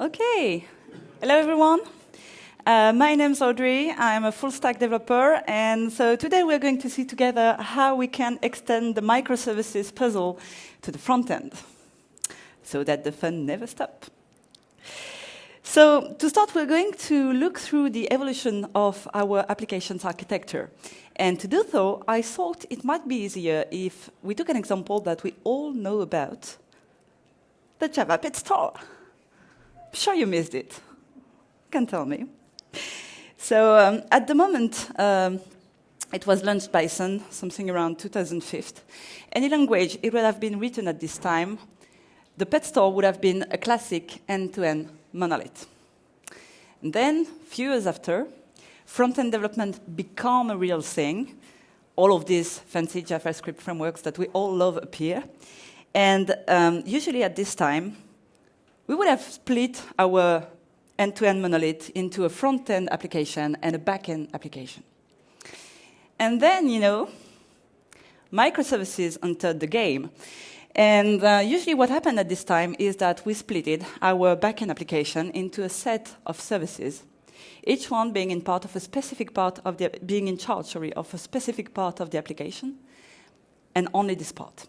Okay. Hello, everyone. My name's Audrey. I'm a full-stack developer, and so today we're going to see together how we can extend the microservices puzzle to the front end so that the fun never stops. So to start, we're going to look through the evolution of our applications architecture. And to do so, I thought it might be easier if we took an example that we all know about, the Java Petstore. I'm sure you missed it. You can tell me. So at the moment, it was launched by Sun, something around 2005. Any language it would have been written at this time, the Petstore would have been a classic end-to-end monolith. And then, a few years after, front-end development became a real thing. All of these fancy JavaScript frameworks that we all love appear. And usually at this time, we would have split our end-to-end monolith into a front-end application and a back-end application. And then, microservices entered the game. And usually what happened at this time is that we splitted our back-end application into a set of services, each one being in part of a specific part of the, being in charge, of a specific part of the application, and only this part.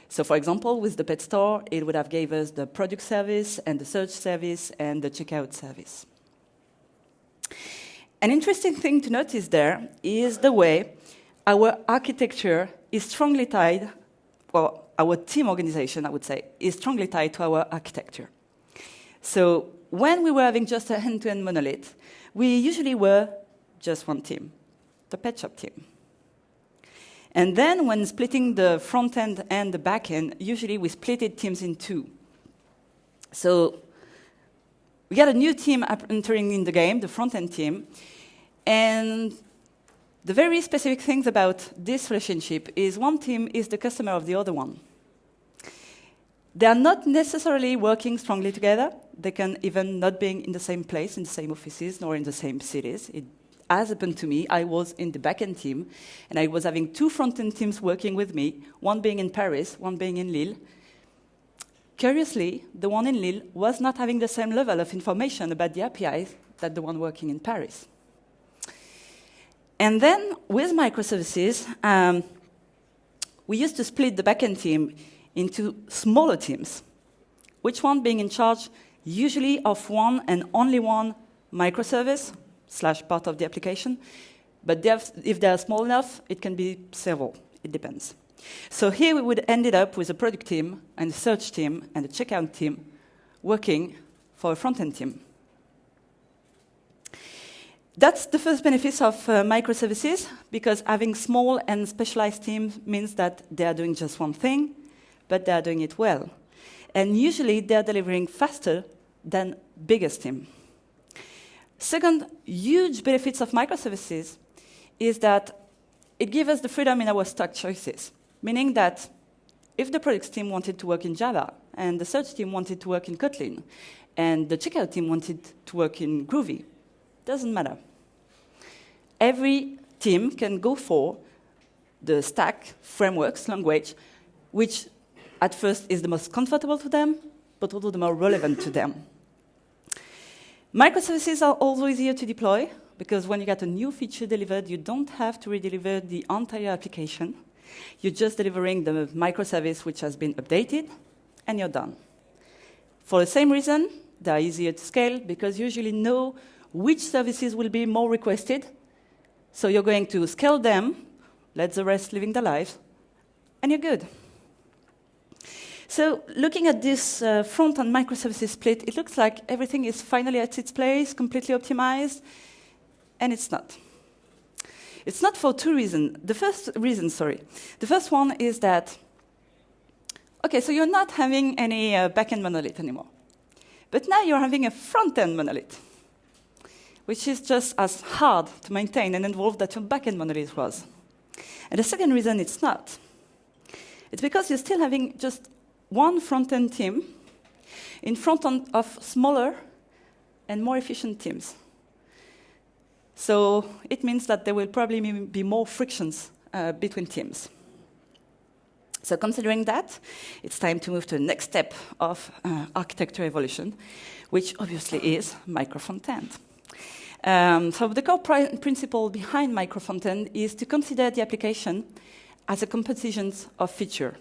So for example, with the Petstore, it would have gave us the product service and the search service and the checkout service. An interesting thing to notice there is the way our architecture is strongly tied, well, our team organization, I would say, is strongly tied to our architecture. So when we were having just a end-to-end monolith, we usually were just one team, the pet shop team. And then when splitting the front end and the back end, usually we splitted teams in two. So we got a new team entering in the game, the front end team. And the very specific things about this relationship is one team is the customer of the other one. They are not necessarily working strongly together. They can even not be in the same place, in the same offices, nor in the same cities. It has happened to me. I was in the back-end team, and I was having two front-end teams working with me, one being in Paris, one being in Lille. Curiously, the one in Lille was not having the same level of information about the APIs that the one working in Paris. And then, with microservices, we used to split the back-end team into smaller teams, which one being in charge usually of one and only one microservice / part of the application. But if they are small enough, it can be several. It depends. So here we would end up with a product team and a search team and a checkout team working for a front-end team. That's the first benefit of microservices, because having small and specialized teams means that they are doing just one thing, but they are doing it well. And usually they are delivering faster than biggest team. Second huge benefits of microservices is that it gives us the freedom in our stack choices, meaning that if the products team wanted to work in Java, and the search team wanted to work in Kotlin, and the checkout team wanted to work in Groovy, doesn't matter. Every team can go for the stack frameworks language, which at first is the most comfortable to them, but also the more relevant to them. Microservices are also easier to deploy, because when you get a new feature delivered, you don't have to redeliver the entire application. You're just delivering the microservice which has been updated, and you're done. For the same reason, they are easier to scale, because you usually know which services will be more requested. So you're going to scale them, let the rest living their lives, and you're good. So looking at this front-end microservices split, it looks like everything is finally at its place, completely optimized, and it's not. It's not for two reasons. The first one is that, okay, so you're not having any back-end monolith anymore. But now you're having a front-end monolith, which is just as hard to maintain and involved that your back-end monolith was. And the second reason it's not. It's because you're still having just one front-end team in front of smaller and more efficient teams. So it means that there will probably be more frictions between teams. So considering that, it's time to move to the next step of architecture evolution, which obviously is Micro Frontend. So the core principle behind Micro Frontend is to consider the application as a composition of feature.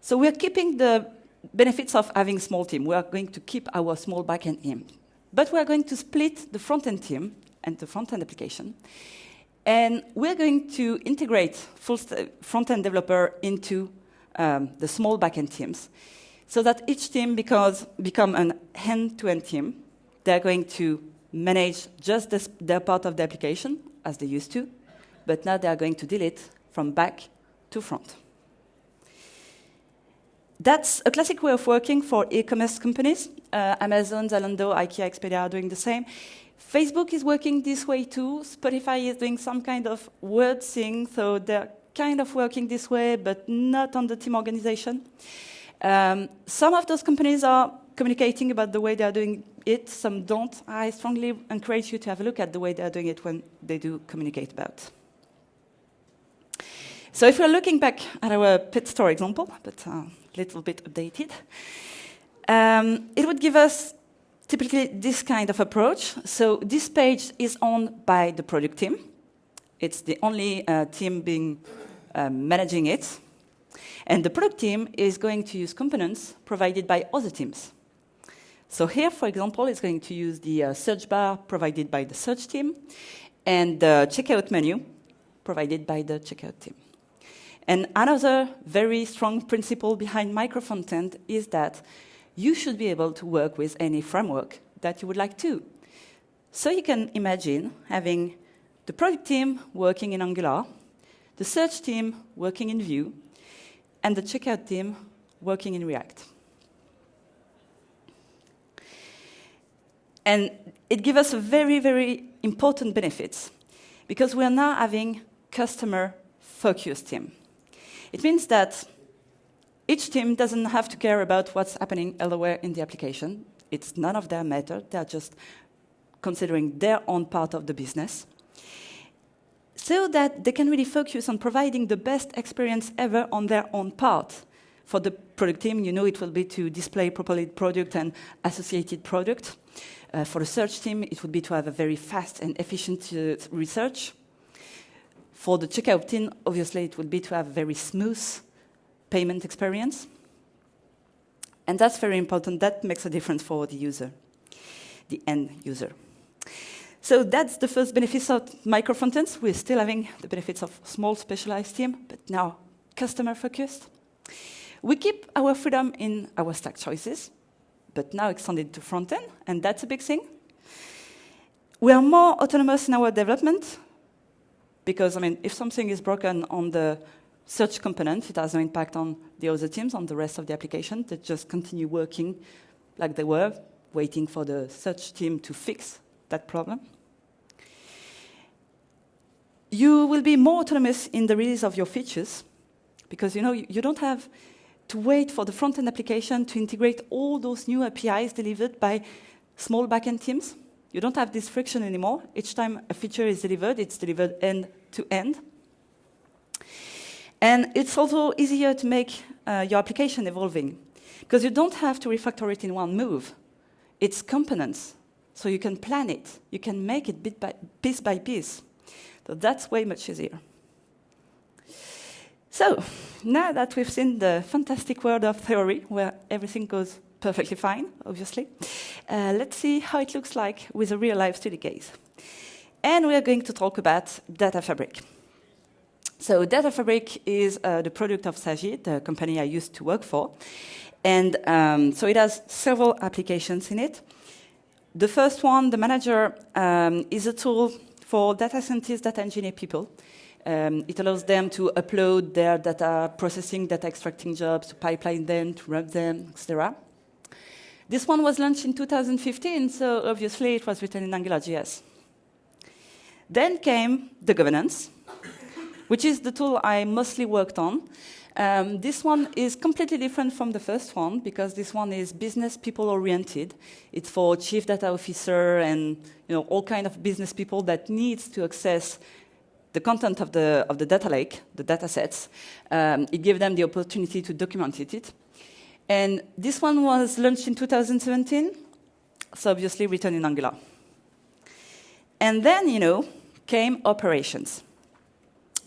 So we're keeping the benefits of having small team. We are going to keep our small backend team. But we are going to split the front-end team and the front-end application. And we're going to integrate full front-end developer into the small backend teams so that each team become an end-to-end team. They're going to manage just their part of the application, as they used to, but now they are going to deal it from back to front. That's a classic way of working for e-commerce companies. Amazon, Zalando, IKEA, Expedia are doing the same. Facebook is working this way too. Spotify is doing some kind of word thing, so they're kind of working this way, but not on the team organization. Some of those companies are communicating about the way they are doing it, some don't. I strongly encourage you to have a look at the way they are doing it when they do communicate about. So if we're looking back at our Petstore example, but a little bit updated, it would give us typically this kind of approach. So this page is owned by the product team. It's the only team being managing it. And the product team is going to use components provided by other teams. So here, for example, it's going to use the search bar provided by the search team and the checkout menu provided by the checkout team. And another very strong principle behind Micro Frontend is that you should be able to work with any framework that you would like to. So you can imagine having the product team working in Angular, the search team working in Vue, and the checkout team working in React. And it gives us a very, very important benefits because we are now having customer-focused team. It means that each team doesn't have to care about what's happening elsewhere in the application. It's none of their matter. They're just considering their own part of the business so that they can really focus on providing the best experience ever on their own part. For the product team, you know it will be to display properly product and associated product. For the search team, it would be to have a very fast and efficient research. For the checkout team, obviously, it would be to have a very smooth payment experience. And that's very important. That makes a difference for the user, the end user. So that's the first benefits of Micro Frontends. We're still having the benefits of small specialized team, but now customer-focused. We keep our freedom in our stack choices, but now extended to front-end, and that's a big thing. We are more autonomous in our development, because, I mean, if something is broken on the search component, it has no impact on the other teams, on the rest of the application. They just continue working like they were, waiting for the search team to fix that problem. You will be more autonomous in the release of your features, because you don't have to wait for the front-end application to integrate all those new APIs delivered by small backend teams. You don't have this friction anymore. Each time a feature is delivered, it's delivered end-to-end. And it's also easier to make your application evolving, because you don't have to refactor it in one move. It's components, so you can plan it. You can make it piece by piece. So that's way much easier. So now that we've seen the fantastic world of theory, where everything goes perfectly fine, obviously, let's see how it looks like with a real-life study case. And we are going to talk about Data Fabric. So Data Fabric is the product of Saagie, the company I used to work for. And so it has several applications in it. The first one, the Manager, is a tool for data scientists, data engineer people. It allows them to upload their data processing, data extracting jobs, to pipeline them, to run them, etc. This one was launched in 2015, so obviously it was written in AngularJS. Then came the governance, which is the tool I mostly worked on. This one is completely different from the first one, because this one is business people oriented. It's for chief data officer and all kind of business people that needs to access the content of the data lake, the data sets. It gave them the opportunity to document it. And this one was launched in 2017, so obviously written in Angular. And then, came operations.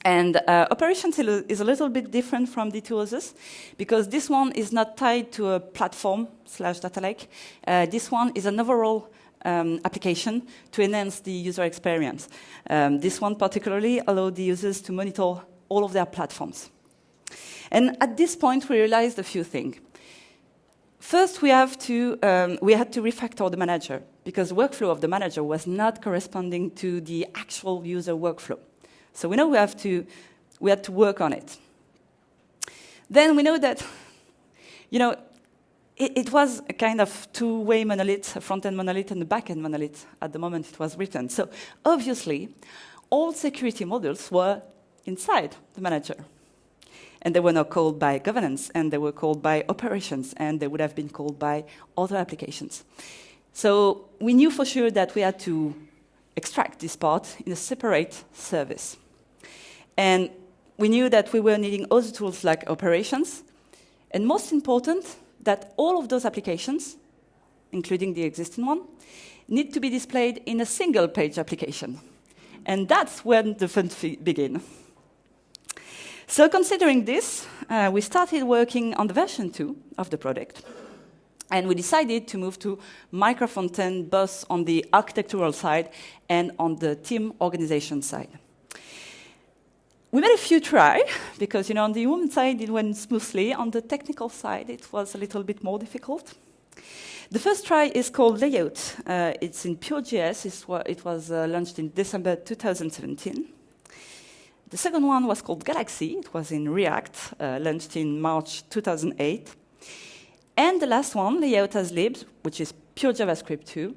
And operations is a little bit different from the two others, because this one is not tied to a platform/data lake. This one is an overall application to enhance the user experience. This one particularly allowed the users to monitor all of their platforms. And at this point, we realized a few things. First, we had to refactor the manager, because the workflow of the manager was not corresponding to the actual user workflow. So we know we had to work on it. Then we know that, it was a kind of two-way monolith, a front-end monolith and a back-end monolith at the moment it was written. So obviously, all security modules were inside the manager. And they were not called by governance, and they were called by operations, and they would have been called by other applications. So we knew for sure that we had to extract this part in a separate service. And we knew that we were needing other tools like operations, and most important, that all of those applications, including the existing one, need to be displayed in a single-page application. And that's when the fun begins. So considering this, we started working on the version 2 of the product. And we decided to move to Micro Frontend, both on the architectural side and on the team organization side. We made a few tries, because on the human side it went smoothly. On the technical side, it was a little bit more difficult. The first try is called Layout. It's in pure JS. It was launched in December 2017. The second one was called Galaxy. It was in React, launched in March 2008. And the last one, Layout as libs, which is pure JavaScript too,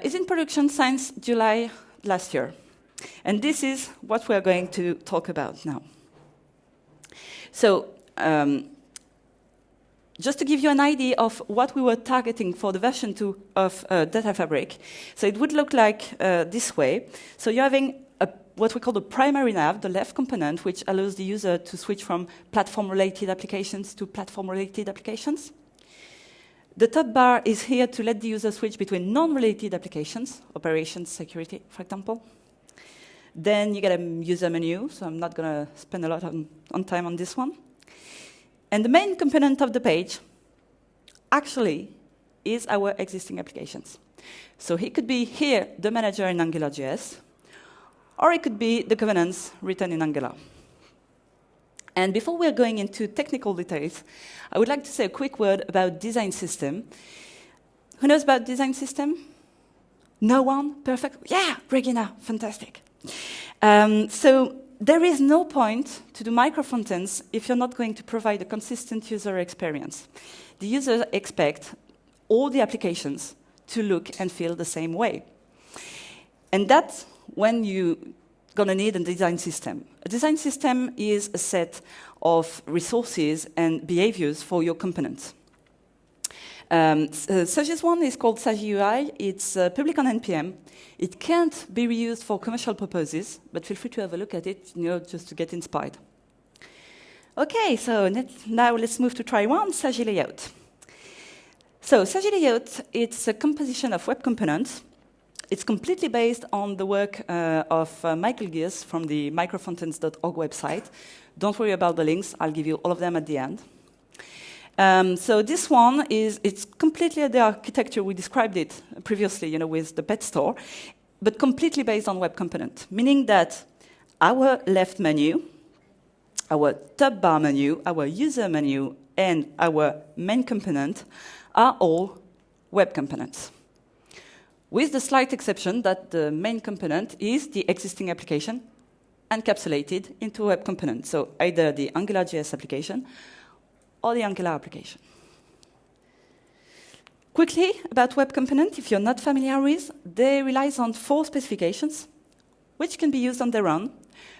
is in production since July last year. And this is what we're going to talk about now. So, just to give you an idea of what we were targeting for the version 2 of Data Fabric, so it would look like this way. So you're having what we call the primary nav, the left component, which allows the user to switch from platform-related applications to platform-related applications. The top bar is here to let the user switch between non-related applications, operations, security, for example. Then you get a user menu, so I'm not going to spend a lot on time on this one. And the main component of the page actually is our existing applications. So it could be here, the manager in AngularJS, or it could be the governance written in Angular. And before we're going into technical details, I would like to say a quick word about design system. Who knows about design system? No one? Perfect? Yeah, Regina, fantastic. So there is no point to do micro frontends if you're not going to provide a consistent user experience. The users expect all the applications to look and feel the same way. And that's when you're going to need a design system. A design system is a set of resources and behaviors for your components. Such as one is called Saagie-ui. It's public on NPM. It can't be reused for commercial purposes, but feel free to have a look at it, just to get inspired. Okay, so now let's move to try one, Saagie-Layout. So Saagie-Layout, it's a composition of web components. It's completely based on the work of Michael Gears from the microfrontends.org website. Don't worry about the links. I'll give you all of them at the end. So this one it's completely the architecture. We described it previously, with the Petstore, but completely based on web component, meaning that our left menu, our top bar menu, our user menu, and our main component are all web components, with the slight exception that the main component is the existing application encapsulated into a web component. So either the AngularJS application or the Angular application. Quickly, about web component, if you're not familiar with, they rely on 4 specifications, which can be used on their own,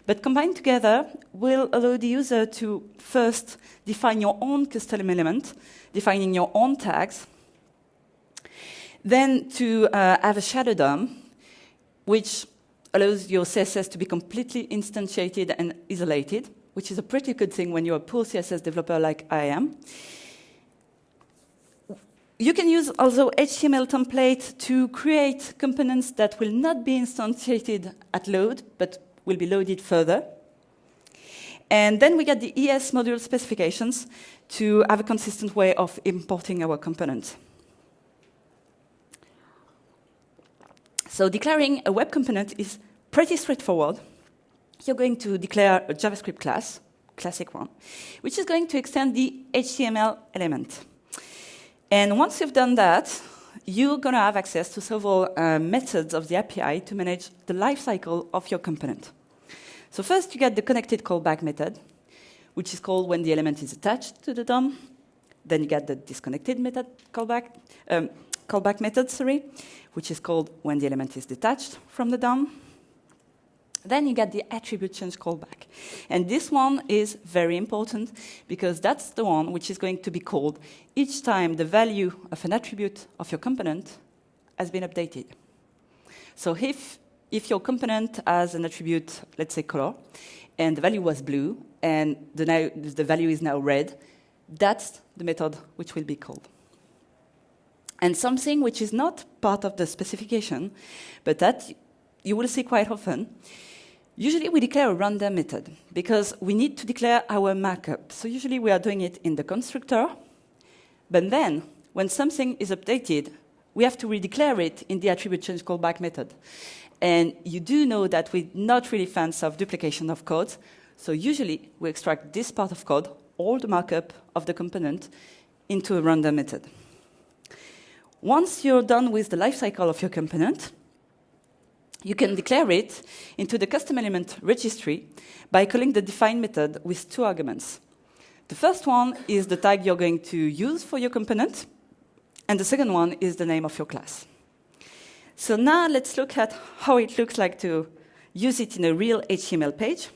but combined together will allow the user to first define your own custom element, defining your own tags, then to have a shadow DOM, which allows your CSS to be completely instantiated and isolated, which is a pretty good thing when you're a poor CSS developer like I am. You can use also HTML template to create components that will not be instantiated at load, but will be loaded further. And then we get the ES module specifications to have a consistent way of importing our components. So declaring a web component is pretty straightforward. You're going to declare a JavaScript class, classic one, which is going to extend the HTML element. And once you've done that, you're going to have access to several methods of the API to manage the lifecycle of your component. So first, you get the connected callback method, which is called when the element is attached to the DOM. Then you get the disconnected method callback method, which is called when the element is detached from the DOM. Then you get the attribute change callback. And this one is very important because that's the one which is going to be called each time the value of an attribute of your component has been updated. So if your component has an attribute, let's say color, and the value was blue, and the value is now red, that's the method which will be called. And something which is not part of the specification, but that you will see quite often, usually we declare a random method because we need to declare our markup. So usually we are doing it in the constructor, but then when something is updated, we have to redeclare it in the attribute change callback method. And you do know that we're not really fans of duplication of code, so usually we extract this part of code, all the markup of the component, into a random method. Once you're done with the lifecycle of your component, you can declare it into the custom element registry by calling the define method with two arguments. The first one is the tag you're going to use for your component, and the second one is the name of your class. So now let's look at how it looks like to use it in a real HTML page.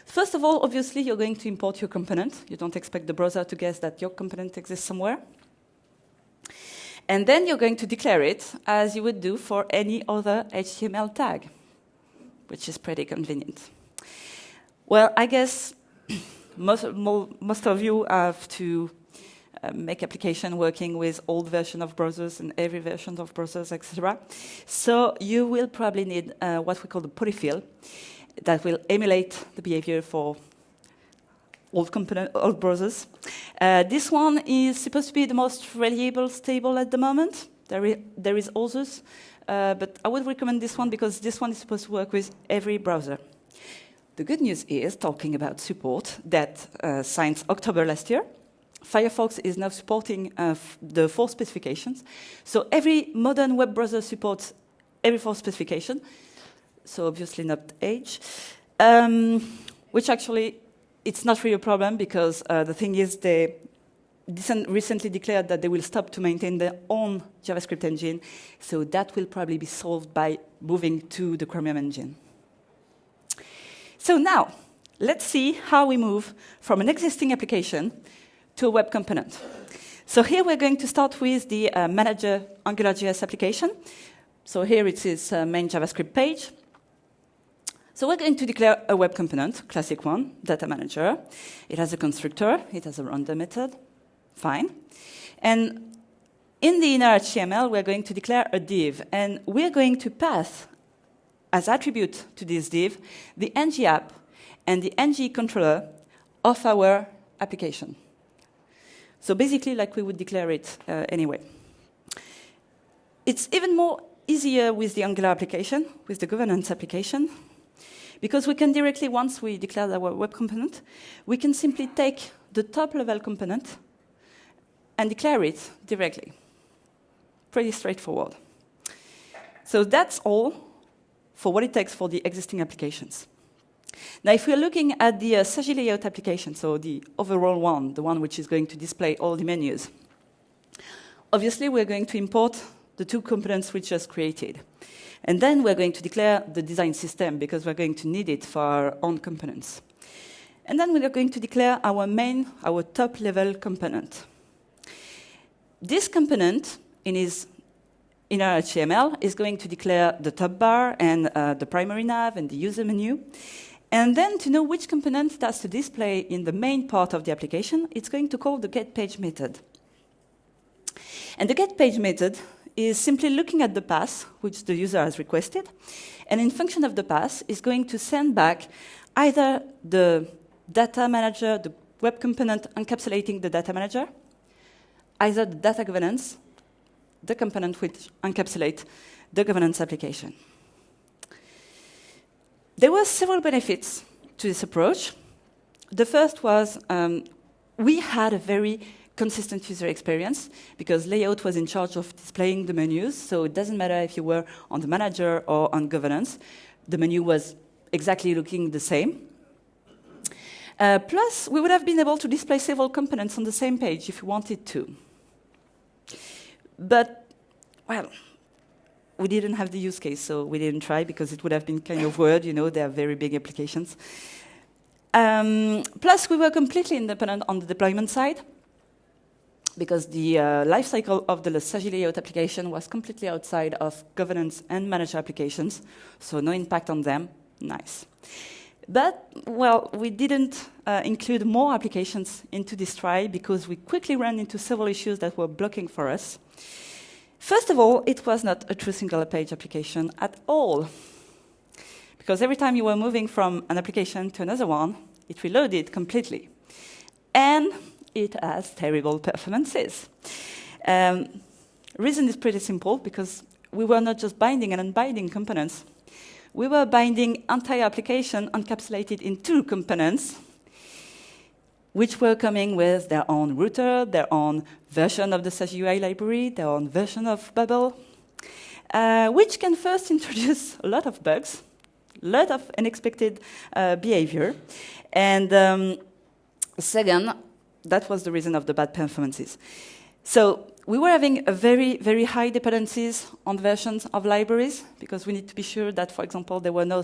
First of all, obviously, you're going to import your component. You don't expect the browser to guess that your component exists somewhere. And then you're going to declare it as you would do for any other HTML tag, which is pretty convenient. Well, I guess most of you have to make application working with old version of browsers and every version of browsers, etc. So you will probably need what we call the polyfill that will emulate the behavior for old browsers. This one is supposed to be the most reliable, stable at the moment. There is others, but I would recommend this one because this one is supposed to work with every browser. The good news is, talking about support, that since October last year, Firefox is now supporting the 4 specifications. So every modern web browser supports every 4 specification. So obviously not Edge, which actually it's not really a problem because the thing is they recently declared that they will stop to maintain their own JavaScript engine. So that will probably be solved by moving to the Chromium engine. So now, let's see how we move from an existing application to a web component. So here we're going to start with the manager AngularJS application. So here it is main JavaScript page. So we're going to declare a web component, classic one, data manager. It has a constructor, it has a random method, fine. And in the inner HTML, we're going to declare a div, and we're going to pass as attribute to this div the ng app and the ng controller of our application. So basically, like we would declare it anyway. It's even more easier with the Angular application, with the governance application, because we can directly, once we declare our web component, we can simply take the top-level component and declare it directly. Pretty straightforward. So that's all for what it takes for the existing applications. Now, if we're looking at the Saagie-Layout application, so the overall one, the one which is going to display all the menus, obviously we're going to import the 2 components we just created. And then we're going to declare the design system because we're going to need it for our own components. And then we're going to declare our top-level component. This component, in its inner HTML is going to declare the top bar and the primary nav and the user menu. And then to know which component it has to display in the main part of the application, it's going to call the getPage method. And the getPage method is simply looking at the path which the user has requested, and in function of the path is going to send back either the data manager, the web component encapsulating the data manager, either the data governance, the component which encapsulates the governance application. There were several benefits to this approach. The first was we had a very consistent user experience because Layout was in charge of displaying the menus, so it doesn't matter if you were on the manager or on governance, the menu was exactly looking the same. Plus, we would have been able to display several components on the same page if we wanted to. But, well, we didn't have the use case, so we didn't try because it would have been kind of weird, you know, they are very big applications. Plus, we were completely independent on the deployment side because the lifecycle of the Saagie-Layout application was completely outside of governance and manager applications, so no impact on them. Nice. But, well, we didn't include more applications into this try because we quickly ran into several issues that were blocking for us. First of all, it was not a true single-page application at all. Because every time you were moving from an application to another one, it reloaded completely. And it has terrible performances. Reason is pretty simple, because we were not just binding and unbinding components. We were binding entire application encapsulated in two components, which were coming with their own router, their own version of the Saagie-ui library, their own version of Bubble, which can first introduce a lot of bugs, a lot of unexpected behavior. And second, that was the reason of the bad performances. So we were having a very, very high dependencies on versions of libraries, because we need to be sure that, for example, there were no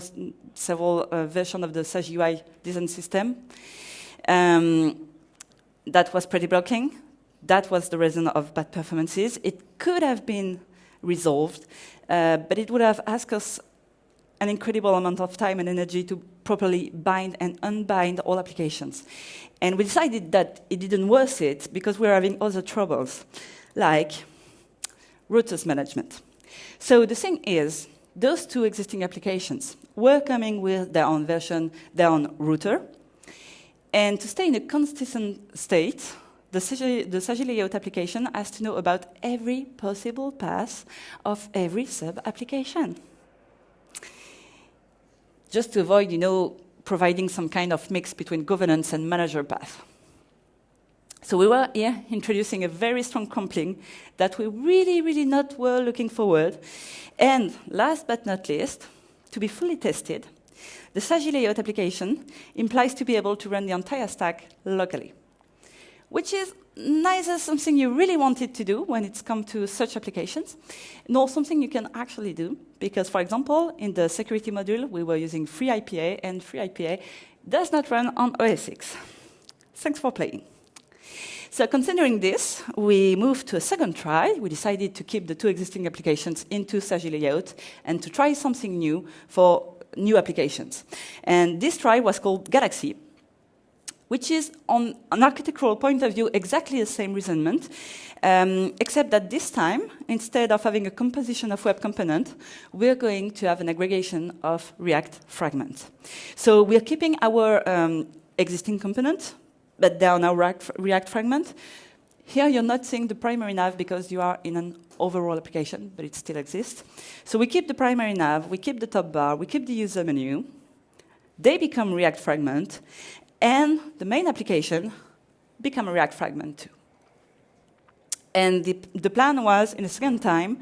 several versions of the Saagie-ui design system. That was pretty blocking. That was the reason of bad performances. It could have been resolved, but it would have asked us an incredible amount of time and energy to properly bind and unbind all applications. And we decided that it didn't worth it because we were having other troubles, like routers management. So the thing is, those two existing applications were coming with their own version, their own router. And to stay in a consistent state, the Saagie-Layout application has to know about every possible path of every sub-application. Just to avoid, you know, providing some kind of mix between governance and manager path. So we were here introducing a very strong coupling that we really, really not were looking forward. And last but not least, to be fully tested, the Saagie-Layout application implies to be able to run the entire stack locally, which is neither something you really wanted to do when it's come to such applications, nor something you can actually do, because, for example, in the security module, we were using FreeIPA, and FreeIPA does not run on OS X. Thanks for playing. So considering this, we moved to a second try. We decided to keep the two existing applications into Saagie-Layout and to try something new for new applications. And this try was called Galaxy, which is, on an architectural point of view, exactly the same reasonement, except that this time, instead of having a composition of web component, we're going to have an aggregation of React fragments. So we're keeping our existing component, but they are now React fragment. Here you're not seeing the primary nav because you are in an overall application, but it still exists. So we keep the primary nav, we keep the top bar, we keep the user menu. They become React fragment, and the main application become a React fragment too. And the plan was, in a second time,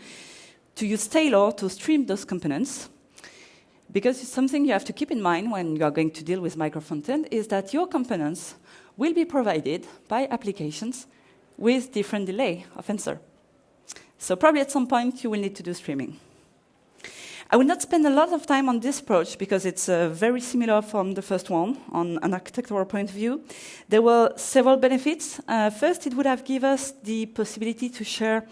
to use Tailor to stream those components, because it's something you have to keep in mind when you are going to deal with Micro Frontend, is that your components will be provided by applications with different delay of answer. So probably at some point you will need to do streaming. I will not spend a lot of time on this approach because it's very similar from the first one on an architectural point of view. There were several benefits. First, it would have given us the possibility to share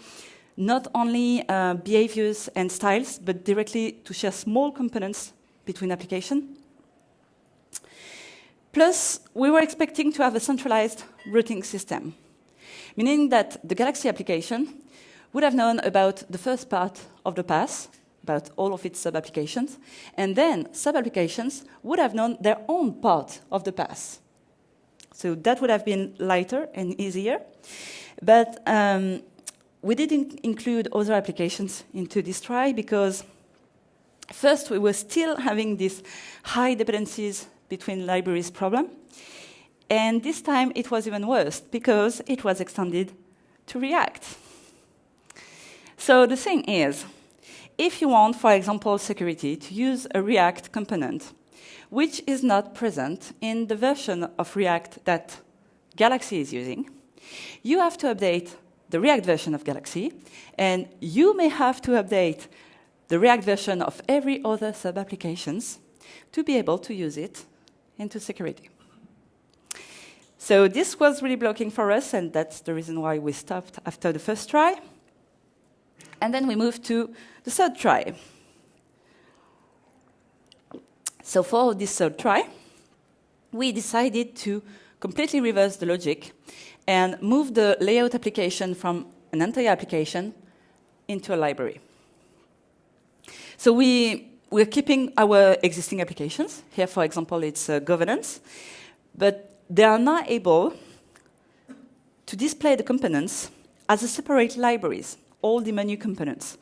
not only behaviors and styles, but directly to share small components between applications. Plus, we were expecting to have a centralized routing system, meaning that the Galaxy application would have known about the first part of the path, about all of its sub-applications, and then sub-applications would have known their own part of the path. So that would have been lighter and easier. But we didn't include other applications into this try because first we were still having this high dependencies between libraries problem. And this time it was even worse because it was extended to React. So the thing is, if you want, for example, security, to use a React component, which is not present in the version of React that Galaxy is using, you have to update the React version of Galaxy, and you may have to update the React version of every other sub-applications to be able to use it into security. So this was really blocking for us, and that's the reason why we stopped after the first try. And then we moved to the third try. So for this third try, we decided to completely reverse the logic and move the layout application from an entire application into a library. So we're keeping our existing applications. Here, for example, it's governance. But they are not able to display the components as a separate libraries, all the menu components.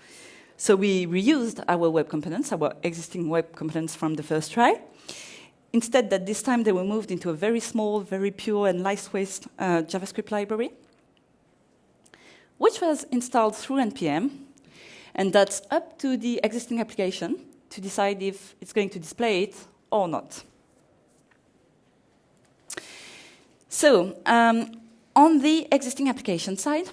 So we reused our web components, our existing web components from the first try. Instead, that this time they were moved into a very small, very pure and lightweight JavaScript library, which was installed through NPM. And that's up to the existing application to decide if it's going to display it or not. So on the existing application side,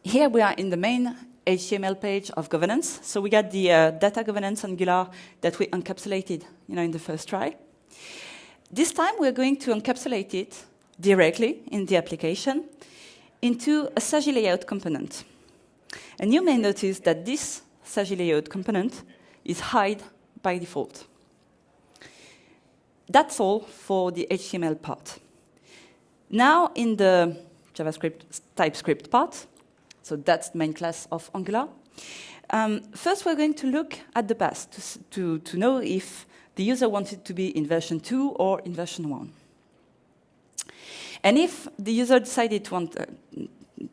here we are in the main HTML page of governance. So we got the data governance Angular that we encapsulated in the first try. This time we're going to encapsulate it directly in the application into a Saagie-Layout component. And you may notice that this Saagie-Layout component is hide by default. That's all for the HTML part. Now in the JavaScript TypeScript part, so that's the main class of Angular. First, we're going to look at the path to know if the user wanted to be in version 2 or in version 1. And if the user decided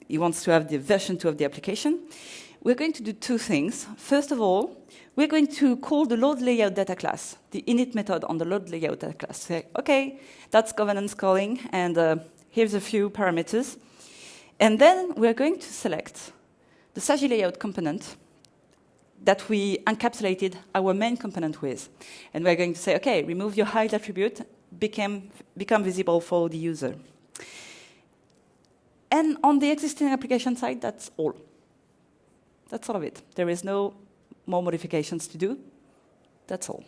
he wants to have the version 2 of the application, we're going to do two things. First of all, we're going to call the load layout data class, the init method on the load layout data class. Say, OK, that's governance calling, and here's a few parameters. And then we're going to select the Saagie-Layout component that we encapsulated our main component with. And we're going to say, OK, remove your hide attribute, become visible for the user. And on the existing application side, that's all. That's all of it. There is no more modifications to do. That's all.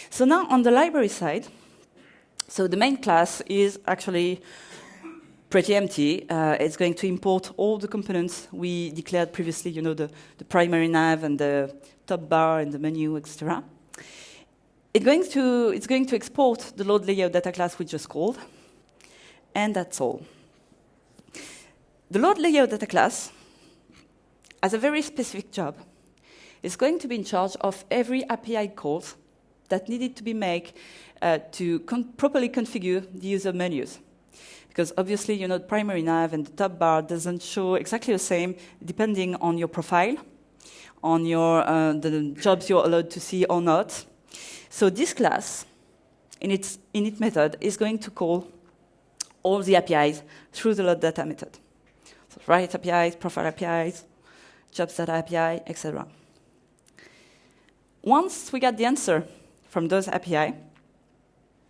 So now on the library side, so the main class is actually pretty empty. It's going to import all the components we declared previously, the primary nav and the top bar and the menu, etc. It's going to export the load layout data class we just called, and that's all. The load layout data class has a very specific job. It's going to be in charge of every API call that needed to be made to properly configure the user menus. Because obviously, the primary nav and the top bar doesn't show exactly the same depending on your profile, on your the jobs you're allowed to see or not. So this class, in its init method, is going to call all the APIs through the load data method. So write APIs, profile APIs, jobs data API, etc. Once we get the answer from those API,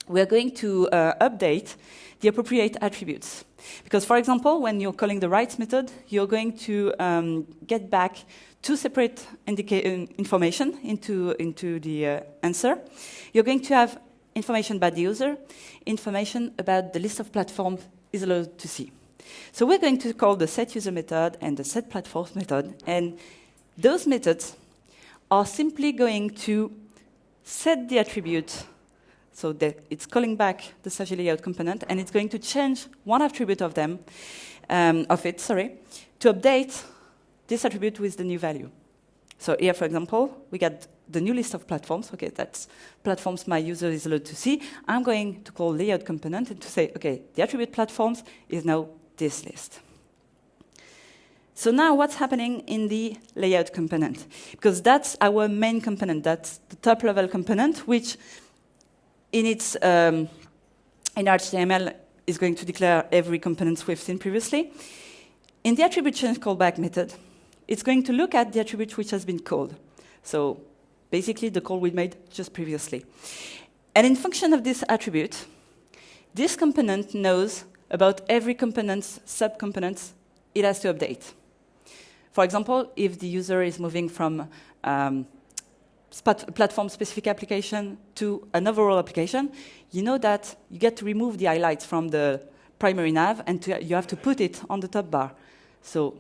we're going to update the appropriate attributes. Because, for example, when you're calling the write method, you're going to get back two separate information into the answer. You're going to have information about the user, information about the list of platforms is allowed to see. So we're going to call the setUser method and the setPlatforms method, and those methods are simply going to set the attribute, so that it's calling back the Saagie-Layout component, and it's going to change one attribute of them, to update this attribute with the new value. So here, for example, we got the new list of platforms. Okay, that's platforms my user is allowed to see. I'm going to call layout component and to say, okay, the attribute platforms is now this list. So now what's happening in the layout component? Because that's our main component. That's the top level component, which in its in HTML is going to declare every component we've seen previously. In the attribute change callback method, it's going to look at the attribute which has been called. So basically the call we made just previously. And in function of this attribute, this component knows about every component's subcomponents it has to update. For example, if the user is moving from platform-specific application to an overall application, you know that you get to remove the highlights from the primary nav, and you have to put it on the top bar. So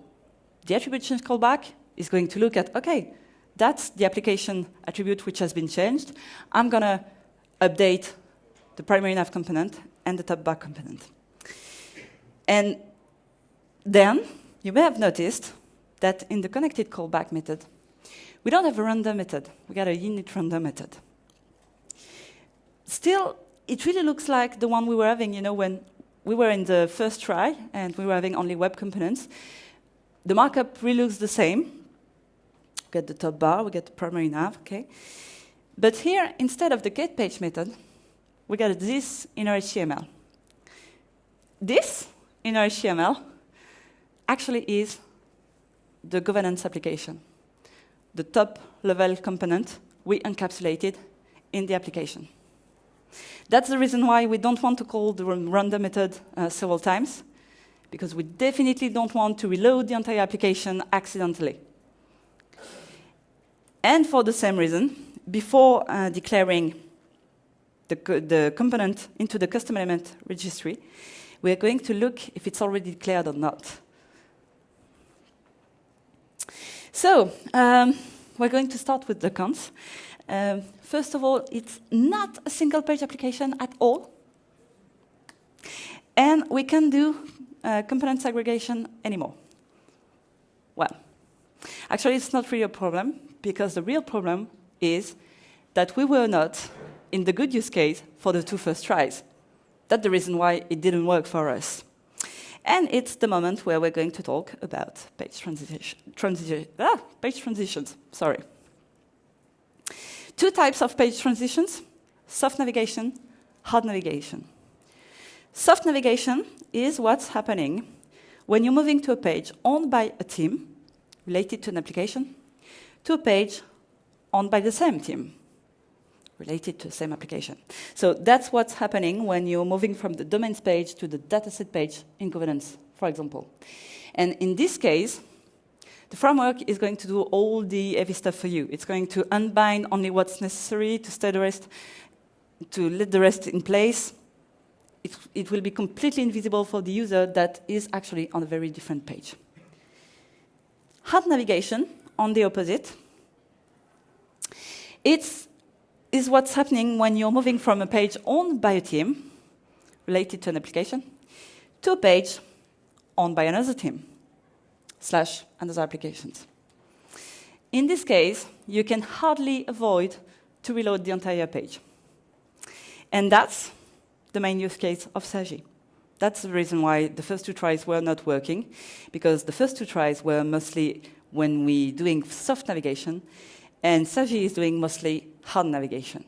the attribute change callback is going to look at, okay, that's the application attribute which has been changed. I'm going to update the primary nav component and the top bar component. And then you may have noticed that in the connected callback method, we don't have a random method. We got a unit random method. Still, it really looks like the one we were having, when we were in the first try and we were having only web components. The markup really looks the same. We get the top bar, we get the primary nav, okay? But here, instead of the getPage method, we got this in our HTML. This in our HTML actually is the governance application, the top level component we encapsulated in the application. That's the reason why we don't want to call the random method several times, because we definitely don't want to reload the entire application accidentally. And for the same reason, before declaring the component into the custom element registry, we are going to look if it's already declared or not. So we're going to start with the cons. First of all, it's not a single-page application at all. And we can't do component segregation anymore. Well, actually, it's not really a problem, because the real problem is that we were not in the good use case for the 2 first tries. That's the reason why it didn't work for us. And it's the moment where we're going to talk about page transitions. Sorry. 2 types of page transitions: soft navigation, hard navigation. Soft navigation is what's happening when you're moving to a page owned by a team related to an application to a page owned by the same team related to the same application. So that's what's happening when you're moving from the domains page to the dataset page in governance, for example. And in this case, the framework is going to do all the heavy stuff for you. It's going to unbind only what's necessary to stay the rest, to let the rest in place. It will be completely invisible for the user that is actually on a very different page. Hard navigation, on the opposite, is what's happening when you're moving from a page owned by a team related to an application to a page owned by another team / another applications. In this case, you can hardly avoid to reload the entire page. And that's the main use case of Saagie. That's the reason why the first 2 tries were not working, because the first 2 tries were mostly when we're doing soft navigation, and Saagie is doing mostly hard navigation.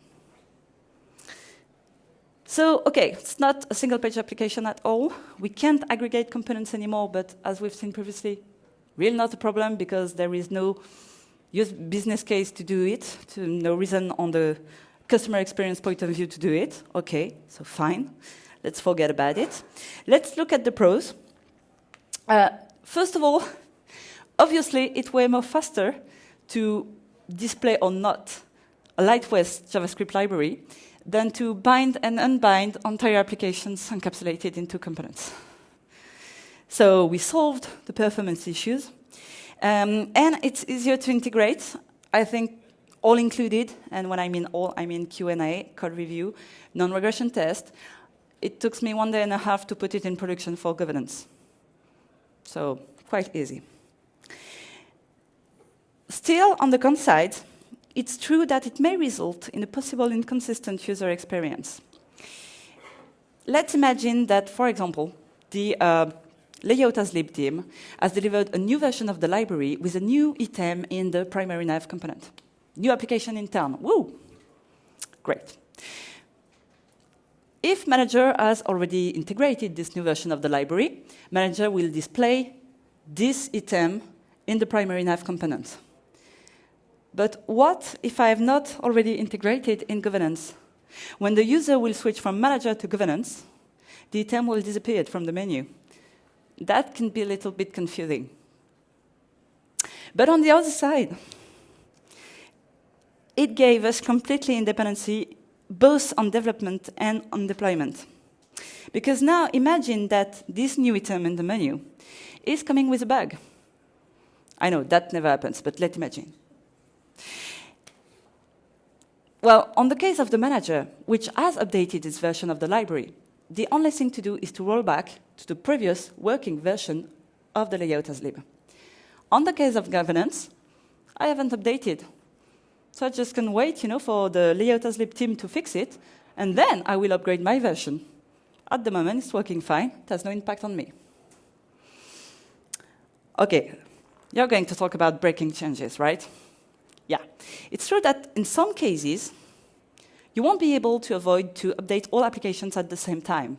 So, okay, it's not a single-page application at all. We can't aggregate components anymore, but as we've seen previously, really not a problem, because there is no business case to do it, no reason on the customer experience point of view to do it. Okay, so fine. Let's forget about it. Let's look at the pros. First of all, obviously, it's way more faster to display or not a lightweight JavaScript library than to bind and unbind entire applications encapsulated into components. So we solved the performance issues. And it's easier to integrate. I think all included, and when I mean all, I mean Q&A, code review, non-regression test. It took me 1.5 days to put it in production for governance. So quite easy. Still, on the con side, it's true that it may result in a possible inconsistent user experience. Let's imagine that, for example, the Layout as lib team has delivered a new version of the library with a new item in the primary nav component. New application in town. Woo! Great. If manager has already integrated this new version of the library, manager will display this item in the primary nav component. But what if I have not already integrated in governance? When the user will switch from manager to governance, the item will disappear from the menu. That can be a little bit confusing. But on the other side, it gave us completely independency both on development and on deployment. Because now imagine that this new item in the menu is coming with a bug. I know that never happens, but let's imagine. Well, on the case of the manager, which has updated its version of the library, the only thing to do is to roll back to the previous working version of the layout as lib. On the case of governance, I haven't updated. So I just can wait, for the layout as lib team to fix it, and then I will upgrade my version. At the moment, it's working fine. It has no impact on me. OK, you're going to talk about breaking changes, right? Yeah. It's true that in some cases, you won't be able to avoid to update all applications at the same time.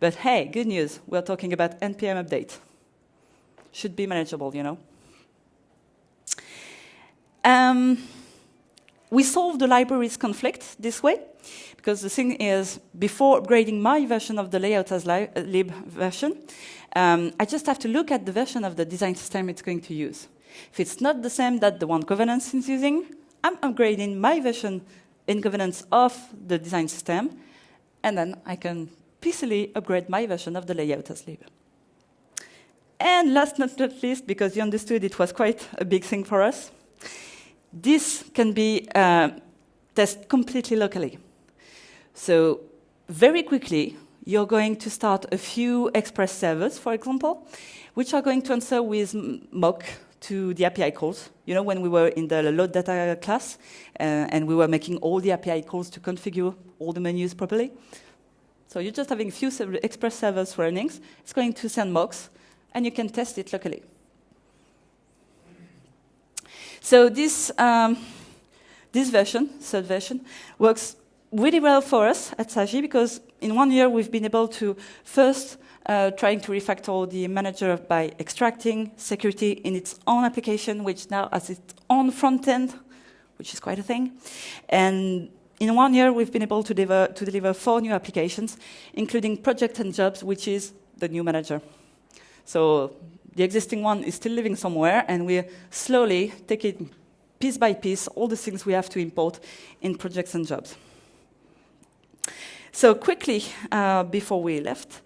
But hey, good news. We're talking about NPM update. Should be manageable, We solve the libraries conflict this way, because the thing is, before upgrading my version of the layout as lib version, I just have to look at the version of the design system it's going to use. If it's not the same that the one governance is using, I'm upgrading my version in governance of the design system, and then I can peacefully upgrade my version of the layout as lib. And last but not least, because you understood it was quite a big thing for us, this can be tested completely locally. So very quickly, you're going to start a few Express servers, for example, which are going to answer with mock to the API calls. When we were in the load data class, and we were making all the API calls to configure all the menus properly. So you're just having a few Express servers running. It's going to send mocks, and you can test it locally. So this version, third version, works really well for us at Saagie, because in 1 year we've been able to first trying to refactor the manager by extracting security in its own application, which now has its own front end, which is quite a thing. And in 1 year we've been able to deliver 4 new applications, including project and jobs, which is the new manager. So the existing one is still living somewhere, and we're slowly taking piece by piece all the things we have to import in projects and jobs. So quickly, before we left,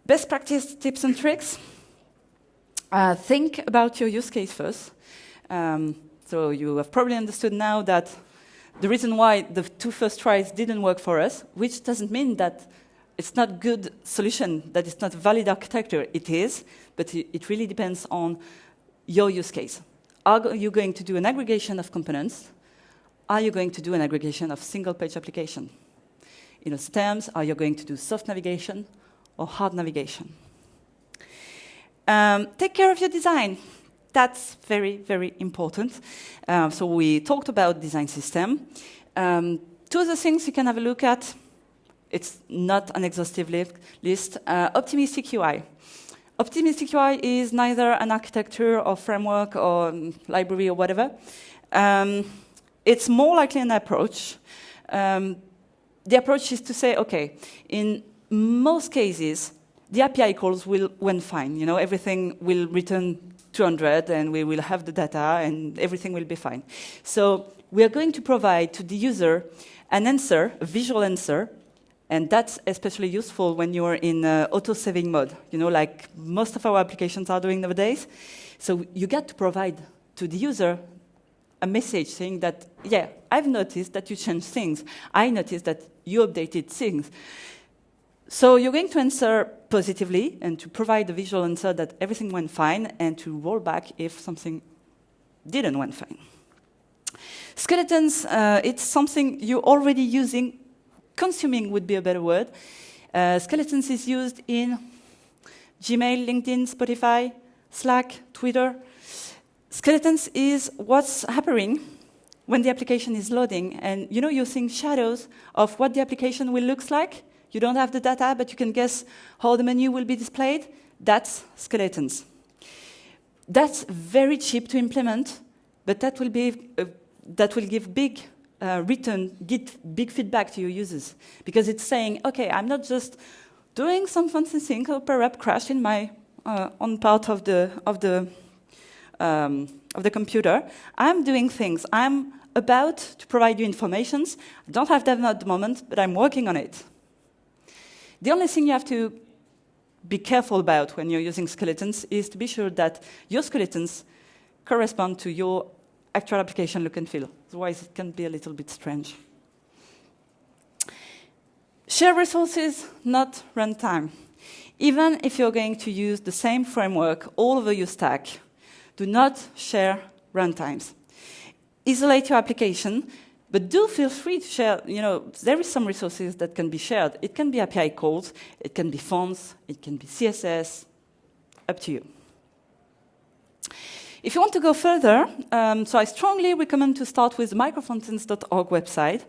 best practice tips and tricks. Think about your use case first. So you have probably understood now that the reason why the 2 first tries didn't work for us, which doesn't mean that it's not a good solution, that it's not a valid architecture. It is, but it really depends on your use case. Are you going to do an aggregation of components? Are you going to do an aggregation of single-page application? In those terms, are you going to do soft navigation or hard navigation? Take care of your design. That's very, very important. So we talked about design system. 2 other things you can have a look at. It's not an exhaustive list. Optimistic UI. Optimistic UI is neither an architecture or framework or library or whatever. It's more likely an approach. The approach is to say, OK, in most cases, the API calls went fine. Everything will return 200, and we will have the data, and everything will be fine. So we are going to provide to the user an answer, a visual answer, And that's especially useful when you're in auto-saving mode, like most of our applications are doing nowadays. So you get to provide to the user a message saying that, yeah, I've noticed that you changed things. I noticed that you updated things. So you're going to answer positively and to provide a visual answer that everything went fine and to roll back if something didn't went fine. Skeletons, it's something you're already using. Consuming would be a better word. Skeletons is used in Gmail, LinkedIn, Spotify, Slack, Twitter. Skeletons is what's happening when the application is loading. And you're seeing shadows of what the application will look like. You don't have the data, but you can guess how the menu will be displayed. That's skeletons. That's very cheap to implement, but that will give big big feedback to your users, because it's saying, okay, I'm not just doing some fancy thing or perhaps crash in my on part of the computer. I'm doing things. I'm about to provide you informations. I don't have them at the moment, but I'm working on it. The only thing you have to be careful about when you're using skeletons is to be sure that your skeletons correspond to your actual application look and feel. Otherwise, it can be a little bit strange. Share resources, not runtime. Even if you're going to use the same framework all over your stack, do not share runtimes. Isolate your application, but do feel free to share. There is some resources that can be shared. It can be API calls, it can be fonts, it can be CSS, up to you. If you want to go further, so I strongly recommend to start with the microfrontends.org website,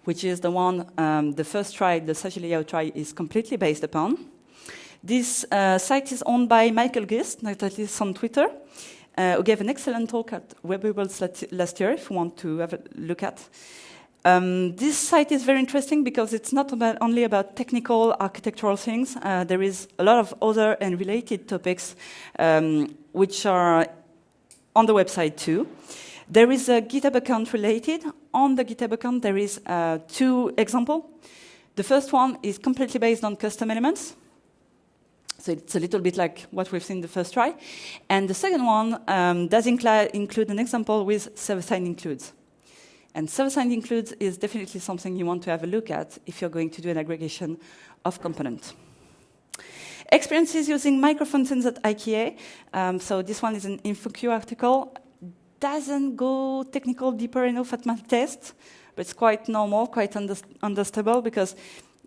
which is the one the first try, the Saagie-Layout try, is completely based upon. This site is owned by Michael Gist, that is on Twitter, who gave an excellent talk at Web Worlds last year, if you want to have a look at. This site is very interesting because it's not only about technical, architectural things. There is a lot of other and related topics which are on the website too. There is a GitHub account related. On the GitHub account, there is 2 examples. The first one is completely based on custom elements. So it's a little bit like what we've seen the first try. And the second one does include an example with server-side includes. And server-side includes is definitely something you want to have a look at if you're going to do an aggregation of components. Experiences using Micro Frontends at IKEA. So this one is an InfoQ article. Doesn't go technical deeper enough at my test, but it's quite normal, quite understandable, because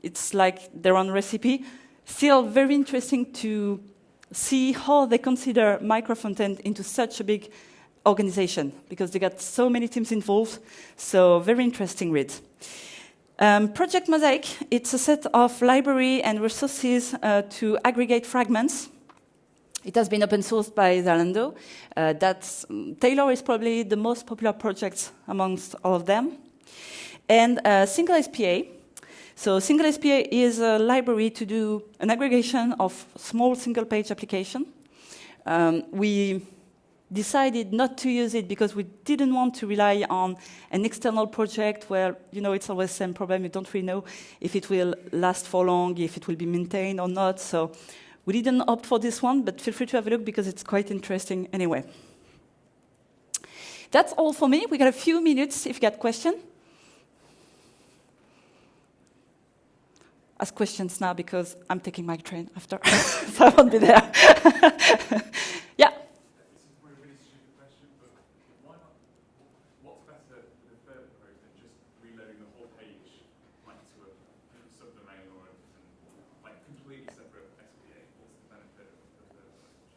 it's like their own recipe. Still very interesting to see how they consider Micro Frontend into such a big organization, because they got so many teams involved. So very interesting read. Project Mosaic, it's a set of library and resources to aggregate fragments. It has been open sourced by Zalando. Taylor is probably the most popular project amongst all of them. And Single SPA. So Single SPA is a library to do an aggregation of small single-page application. We decided not to use it because we didn't want to rely on an external project where, it's always the same problem. You don't really know if it will last for long, if it will be maintained or not. So we didn't opt for this one, but feel free to have a look because it's quite interesting anyway. That's all for me. We got a few minutes if you got questions. Ask questions now because I'm taking my train after, so I won't be there. Yeah.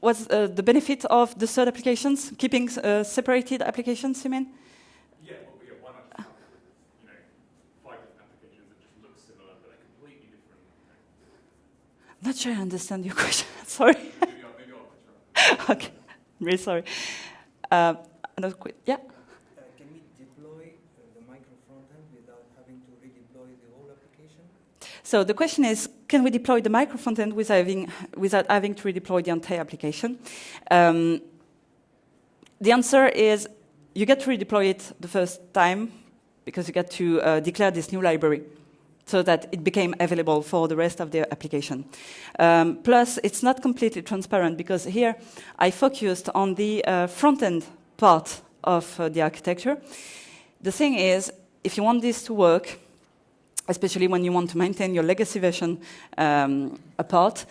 What's the benefit of the third applications? Keeping separated applications, you mean? Yeah, why not just have 5 different applications that just look similar, but are completely different? Not sure I understand your question. Sorry. Maybe I'll try. Okay, I'm really sorry. Another quick, yeah? Can we deploy the Micro Frontend without having to redeploy the whole application? So the question is, can we deploy the Micro Frontend without having to redeploy the entire application? The answer is, you get to redeploy it the first time because you get to declare this new library. so that it became available for the rest of the application. Plus, it's not completely transparent because here I focused on the front-end part of the architecture. The thing is, if you want this to work, especially when you want to maintain your legacy version apart,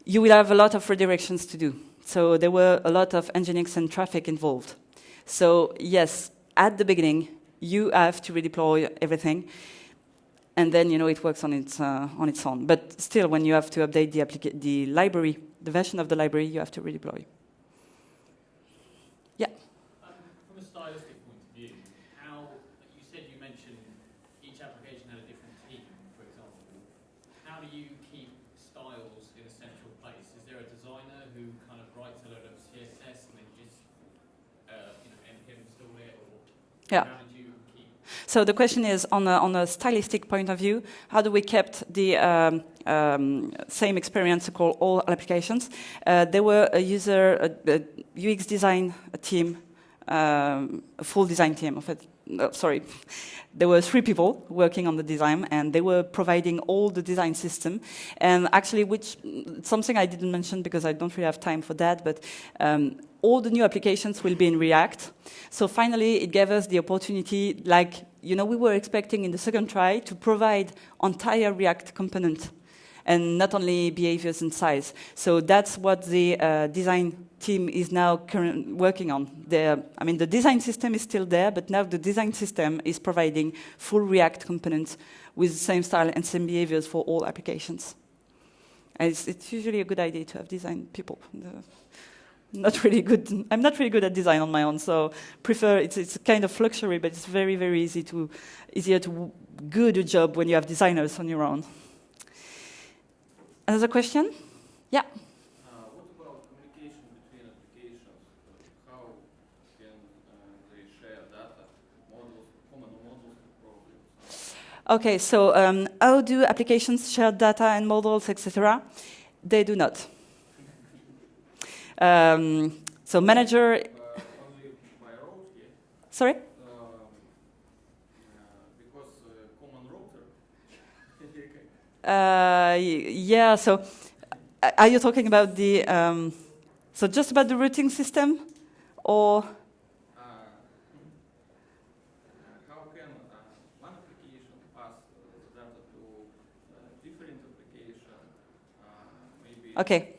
you will have a lot of redirections to do. So there were a lot of Nginx and traffic involved. So yes, at the beginning, you have to redeploy everything, and then it works on its own. But still, when you have to update the library, the version of the library, you have to redeploy. Yeah. From a stylistic point of view, how you said you mentioned each application had a different theme, for example. How do you keep styles in a central place? Is there a designer who kind of writes a load of CSS and then just npm install it, or Yeah. how did you keep? So the question is, on a stylistic point of view, how do we keep the same experience across all applications? There were a UX design team, a full design team of it. No, sorry. There were 3 people working on the design, and they were providing all the design system. And actually, something I didn't mention because I don't really have time for that, but all the new applications will be in React. So finally, it gave us the opportunity, like, we were expecting in the second try to provide entire React component and not only behaviors and size. So that's what the design team is now working on. The design system is still there, but now the design system is providing full React components with the same style and same behaviors for all applications. And it's usually a good idea to have design people. Not really good. I'm not really good at design on my own, so it's a kind of luxury, but it's very, very easier to do the job when you have designers on your own. Another question? Yeah. What about communication between applications? How can they share data, common models, probably? Okay, so how do applications share data and models, etc.? They do not. So manager. Only by route, yeah? Sorry? Because common router. Yeah. So, are you talking about the? So just about the routing system, or? How can one application pass the data to different application? Maybe. Okay.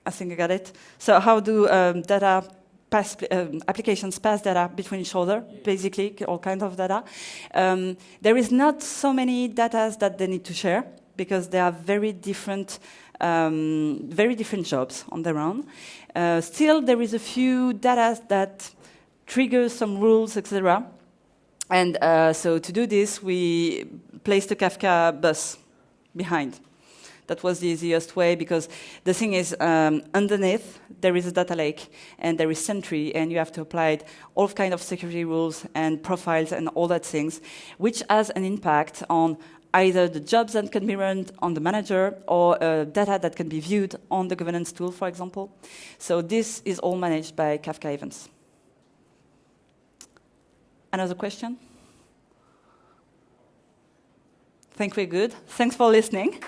I think I got it. So how do applications pass data between each other, basically, all kinds of data? There is not so many data that they need to share, because they are very different jobs on their own. Still, there is a few data that trigger some rules, etc. And so to do this, we placed a Kafka bus behind. That was the easiest way, because the thing is, underneath, there is a data lake, and there is Sentry, and you have to apply all kinds of security rules and profiles and all that things, which has an impact on either the jobs that can be run on the manager or data that can be viewed on the governance tool, for example. So this is all managed by Kafka events. Another question? I think we're good. Thanks for listening.